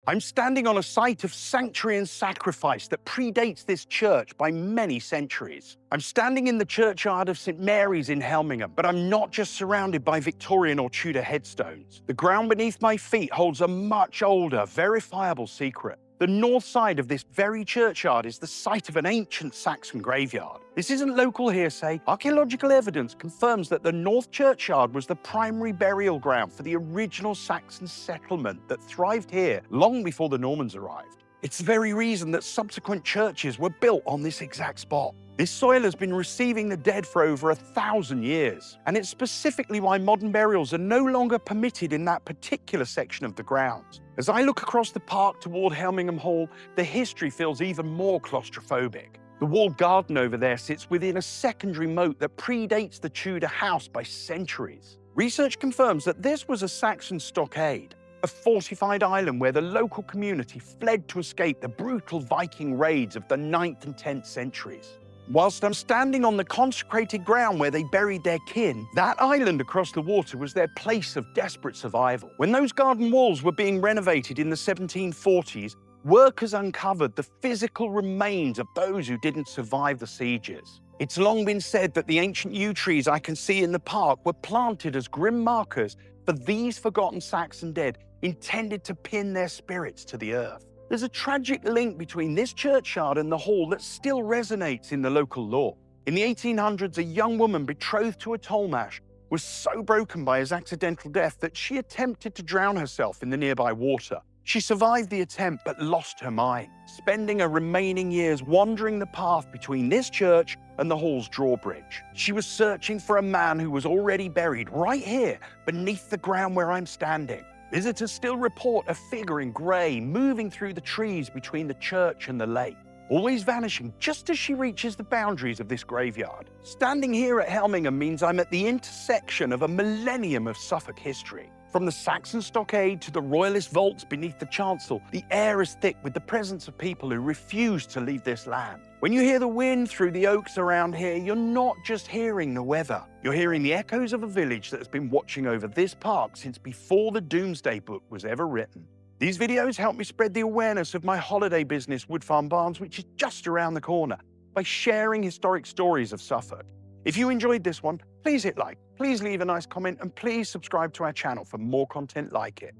I'm standing on a site of sanctuary and sacrifice that predates this church by many centuries. I'm standing in the churchyard of St Mary's in Helmingham, but I'm not just surrounded by Victorian or Tudor headstones. The ground beneath my feet holds a much older, verifiable secret. The north side of this very churchyard is the site of an ancient Saxon graveyard. This isn't local hearsay. Archaeological evidence confirms that the north churchyard was the primary burial ground for the original Saxon settlement that thrived here long before the Normans arrived. It's the very reason that subsequent churches were built on this exact spot. This soil has been receiving the dead for over 1,000 years, and it's specifically why modern burials are no longer permitted in that particular section of the grounds. As I look across the park toward Helmingham Hall, the history feels even more claustrophobic. The walled garden over there sits within a secondary moat that predates the Tudor house by centuries. Research confirms that this was a Saxon stockade, a fortified island where the local community fled to escape the brutal Viking raids of the 9th and 10th centuries. Whilst I'm standing on the consecrated ground where they buried their kin, that island across the water was their place of desperate survival. When those garden walls were being renovated in the 1740s, workers uncovered the physical remains of those who didn't survive the sieges. It's long been said that the ancient yew trees I can see in the park were planted as grim markers for these forgotten Saxon dead, intended to pin their spirits to the earth. There's a tragic link between this churchyard and the hall that still resonates in the local lore. In the 1800s, a young woman betrothed to a Tollemache was so broken by his accidental death that she attempted to drown herself in the nearby water. She survived the attempt but lost her mind, spending her remaining years wandering the path between this church and the hall's drawbridge. She was searching for a man who was already buried right here beneath the ground where I'm standing. Visitors still report a figure in grey moving through the trees between the church and the lake, always vanishing just as she reaches the boundaries of this graveyard. Standing here at Helmingham means I'm at the intersection of a millennium of Suffolk history. From the Saxon stockade to the royalist vaults beneath the chancel, the air is thick with the presence of people who refuse to leave this land. When you hear the wind through the oaks around here, you're not just hearing the weather. You're hearing the echoes of a village that has been watching over this park since before the Doomsday Book was ever written. These videos help me spread the awareness of my holiday business, Woodfarm Barns, which is just around the corner, by sharing historic stories of Suffolk. If you enjoyed this one, please hit like, please leave a nice comment, and please subscribe to our channel for more content like it.